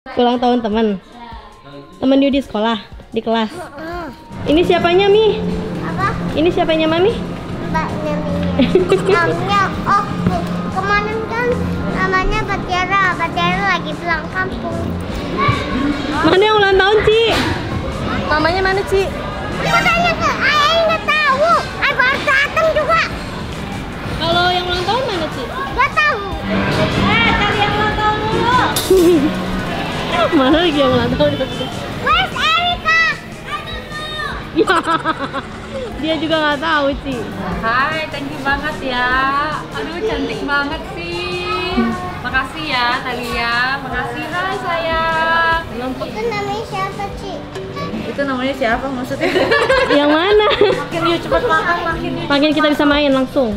Ulang tahun temen. Temen you di sekolah, di kelas. Ini siapanya, Mi? Apa? Ini siapanya, Mami? Mbaknya Mimi. Namanya kemarin kan namanya Patiara. Patiara lagi pulang kampung. Mana yang ulang tahun, Ci? Mamanya mana, Ci? Katanya ke ayah nggak tahu. Ayah baru datang juga. Kalau yang ulang tahun mana, Ci? Nggak tahu. Cari yang ulang tahun dulu. Mana lagi yang ulang tahun? Where's Erika? Ya, dia juga nggak tahu, Ci. Hai, thank you banget ya. Aduh, cantik banget sih. Makasih ya, Thalia. Makasih, hai sayang. Itu namanya siapa, Ci? Itu namanya siapa maksudnya? Yang mana? Makin yuk cepet makan, makin yuk. Makin kita bisa main langsung.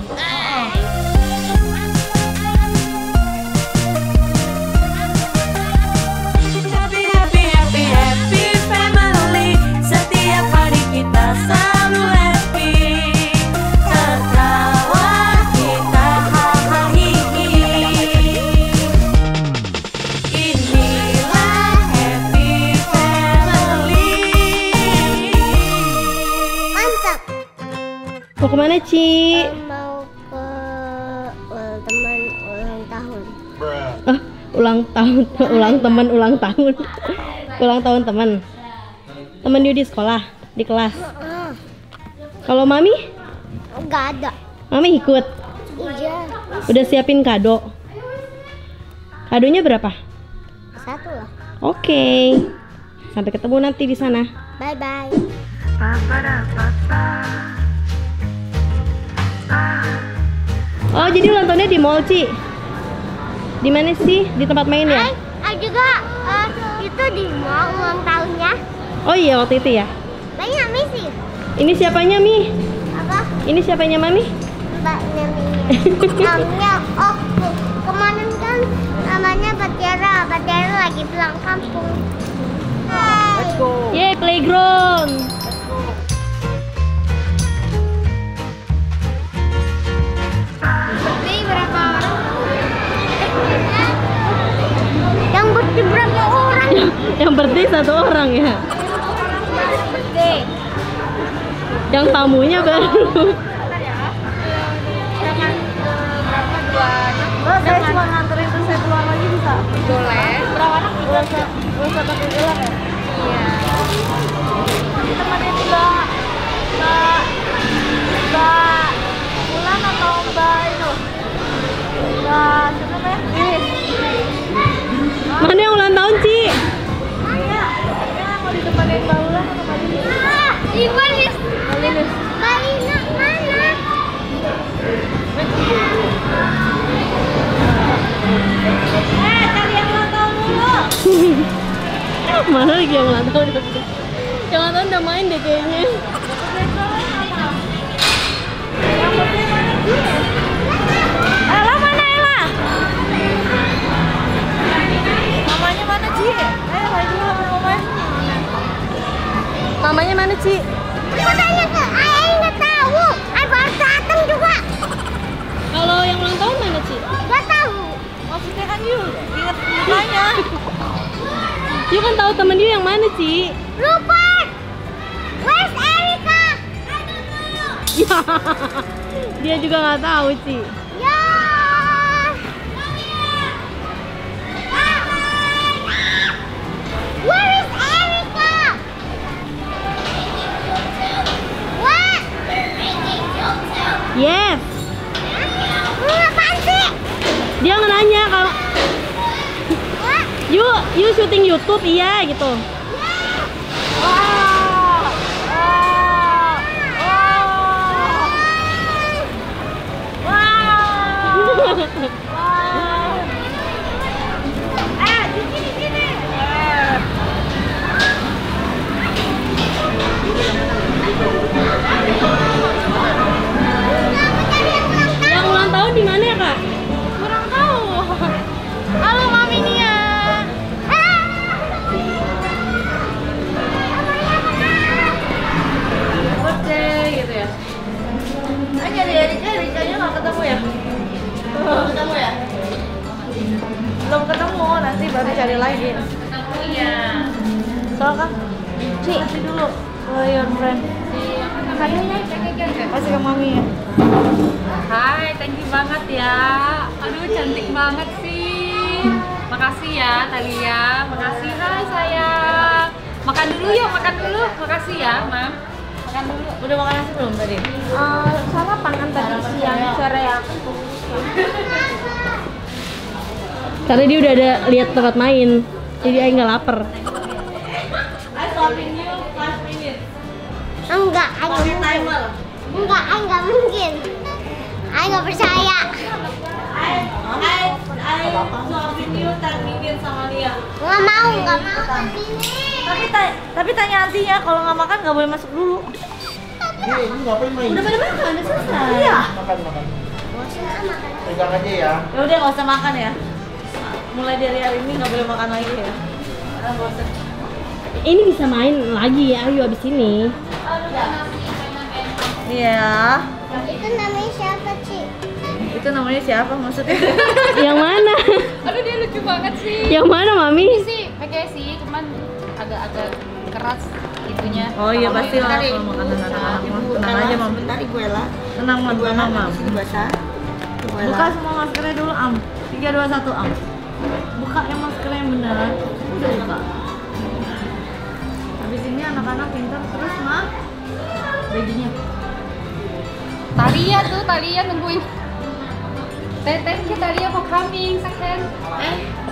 Happy family, setiap hari kita selalu happy. Tertawa kita hahaha. Inilah happy family. Mantap. Mau kemana, Ci? Mau ke teman ulang tahun. Ulang tahun, ulang tahun. Ulang tahun temen. Temen you di sekolah, di kelas. Kalau Mami? Nggak ada. Mami ikut. Iya. Udah siapin kado. Kadonya berapa? Satu lah. Oke. Sampai ketemu nanti di sana. Bye bye. Oh, jadi ulang tahunnya di mall, Ci? Di mana sih? Di tempat main ya? Juga itu di mall ulang tahunnya. Oh iya, waktu itu ya. Banyak misi. Ini siapanya, Mi? Apa? Ini siapanya, Mami? Mbaknya Mimi. Namanya kemarin kan namanya Patiara. Patiara lagi pulang kampung. Let's go. Yeay, playground. Ini berapa orang? Yang birthday berapa orang? Yang birthday satu orang ya. Birthday. Yang tamunya baru. Saya cuma nganterin terus saya keluar lagi bisa? Boleh. Berapa anak? Gak usah pakai gelang ya? Iya. Temenin Mbak Bulan atau Mbak itu? Mbak siapa namanya? Mana yang ulang tahun, Ci? Iya. Kayaknya mau ditemenin Mbak Bulan atau Mbak Lilis? Lilis. Mbak Lilis. Marina mana? Cari yang ulang tahun dulu. Mana lagi yang ulang tahun? Yang ulang tahun udah main deh kayaknya. Ella mana Ella? Mamanya mana Ci? Lagi dulu sama mamanya. Mamanya mana, Ci? Katanya ke ayah nggak tahu. Ayah baru datang juga. Kalau yang ulang tahun mana, Ci? Nggak tahu. Maksudnya kan you inget mukanya. You kan tahu temen you yang mana, Ci? Rupert. Where's Erika? Ya, dia juga nggak tahu, Ci. Ya. Where is Erika? What? Yes. Apaan sih? Dia nanya kalau What? you syuting YouTube, iya gitu. Yang ulang tahun di mana ya, Kak? Kurang tahu. Halo Mami Nia. Birthday gitu ya. Aja dari Erika, Erikanya nggak ketemu ya? Ketemu ya? Iya. Soal kan? Ci, kasih dulu ke your friend. Kasih ke mami ya. Hai, thank you banget ya. Aduh, cantik banget sih. Makasih ya, Talia. Makasih, hai sayang. Makan dulu yuk, makan dulu. Makasih ya, Mam. Makan dulu. Udah makan nasi belum tadi? Sarapan kan tadi siang sore ya. Karena dia udah ada lihat tempat main, jadi Ai nggak lapar. Enggak, I nggak mungkin. I nggak percaya. Suapin you 10 minutes sama dia. Nggak mau Tapi tanya antinya kalau nggak makan nggak boleh masuk dulu. Ini ngapain main? Udah pada makan, udah selesai. Iya. Makan. Pegang aja ya. Ya udah nggak usah makan ya. Mulai dari hari ini nggak boleh makan lagi ya. Nggak usah. Ini bisa main lagi ya, ayo abis ini. Iya. Itu namanya siapa, Ci? Itu namanya siapa maksudnya? Yang mana? Aduh, dia lucu banget sih. Yang mana, Mami? Ini sih pakai sih, cuman agak-agak keras itunya. Oh iya Kalau pasti lah kalau makanan anak-anak mah. Tenang aja mam. Bentar Ibu Ella. Tenang mam, tenang mam. Di basah. Ibu Ella. Buka semua maskernya dulu am. 3, 2, 1 am. Buka yang maskernya yang bener. Udah buka. Habis ini anak-anak pintar terus mah. Bajunya. Talia nungguin. Thank you Talia for coming second.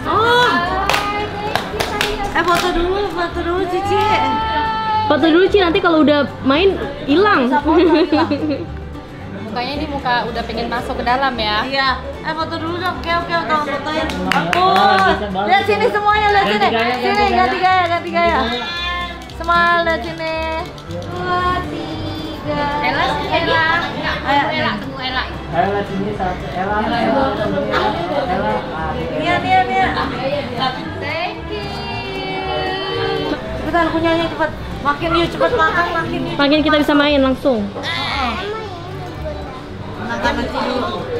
Oh, Hai, thank you Talia. foto dulu Cici. Foto dulu Ci, nanti kalau udah main hilang. Mukanya ini muka udah pengen masuk ke dalam ya. Iya. Foto dulu dong. Oke, tolong fotoin. Ampun. Lihat sini semuanya, lihat sini. Sini ganti gaya. Semua lihat sini. 2, 3. Ella. Ayo, Tunggu Ella. Ella sini satu. Ella. Nia. Thank you. Cepetan punyanya cepet. Makin yuk cepet makan, makin yuk. Makin kita bisa main langsung.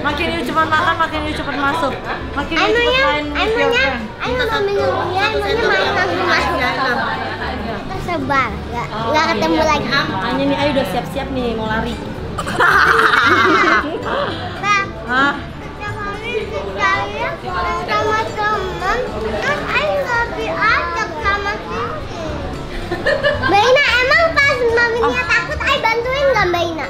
Makin yuk cepet makan, makin yuk cepet masuk. Makin yuk cepet main with your friend. Emangnya main langsung masuk. Tersebar, nggak ketemu lagi. Makanya nih Ayu udah siap-siap nih mau lari. Nah, Hah? setiap hari saya sama teman, terus Ayu nggak diajak sama Sisi. Baina, emang pas maminya takut, Ayu bantuin nggak Baina?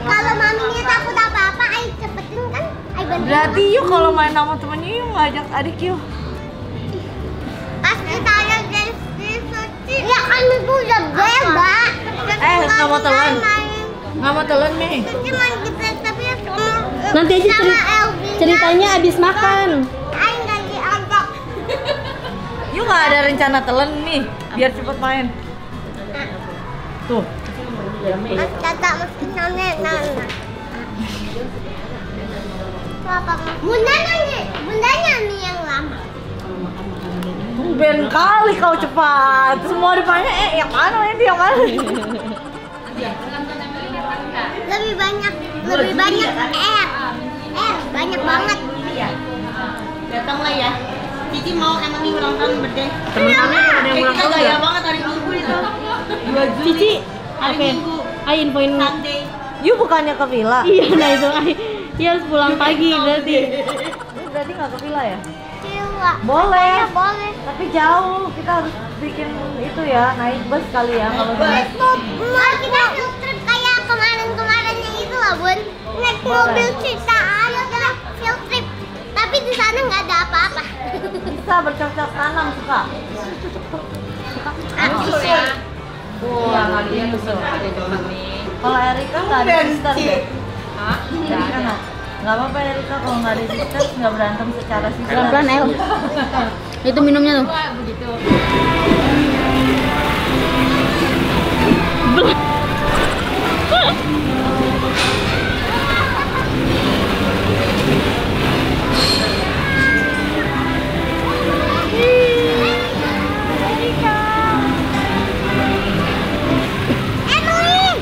Kalau maminya takut apa-apa, Ayu cepetin kan? Ayu bantuin. Berarti yuk kalau main sama temennya yuk ngajak adik yuk. Pas kita ada dari Suci, ya kan itu udah bebas. Nggak mau telan. Nggak mau telan nih. Cuma kita tapi sama Nanti aja sama Elvina. ceritanya abis makan. Ayu nggak diajak. Yuk nggak ada rencana telan nih, biar cepet main. Tuh. Mas kata mesti nanya. Bundanya nih yang lama. Ben kali kau cepat. Semua depannya yang mana ini yang mana? Lebih banyak banyak banget. Datanglah ya. Cici mau emang nih ulang tahun birthday. Temen-temen ada yang ulang Kita tahun gaya ya? banget hari Minggu itu. 2 Juli. Cici, Hari oke. Minggu. Ayo infoin. Sunday. Yuk bukannya ke villa? Iya, nah itu Ay. Dia harus pulang pagi berarti. Ini berarti nggak ke villa ya? Cila. Boleh. Ya, boleh. Tapi jauh, kita harus bikin itu ya, naik bus kali ya kalau naik. Mau kita field trip kayak kemarin-kemarinnya itu lah, Bun. Naik mobil kita aja kita field trip. Tapi di sana nggak ada apa-apa. Bisa bercocok tanam suka. Iya, Talia tuh ada depan nih. Kalau Erika nggak ada sister deh. Hah? Erika nggak apa-apa Erika kalau nggak ada sister nggak berantem secara sister. Pelan-pelan El. Itu minumnya tuh. Wah, begitu. Emily.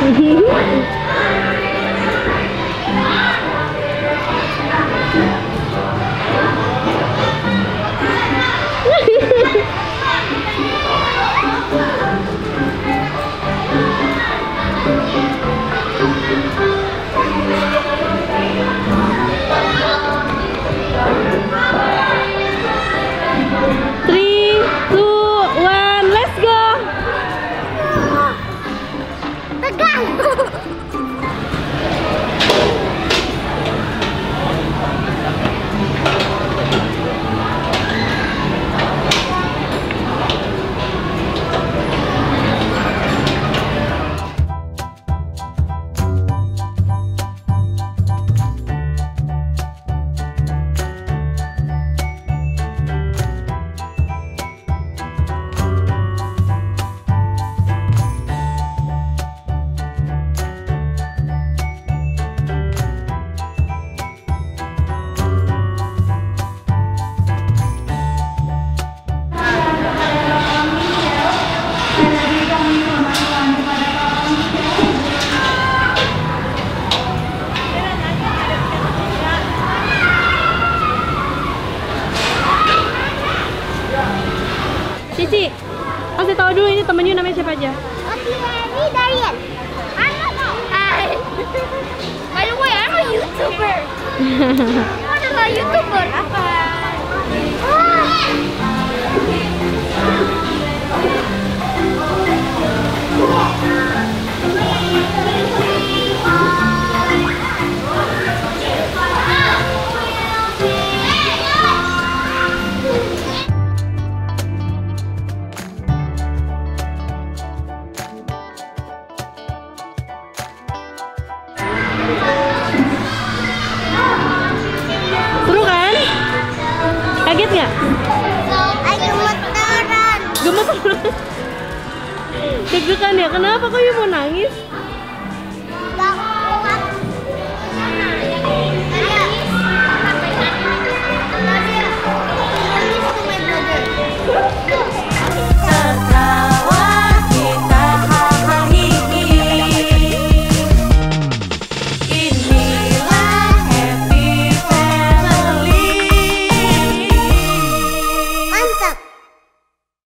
Three, two, one, let's go. Tegang. Cici, kasih tahu dulu ini temen Yu namanya siapa aja? Ini Darian. Hi. By the way, I'm a YouTuber. Aku adalah YouTuber. Apa? Seru kan? Kaget nggak? Gemeteran. Gemeteran. Deg-degan ya? Kenapa kok Yu mau nangis?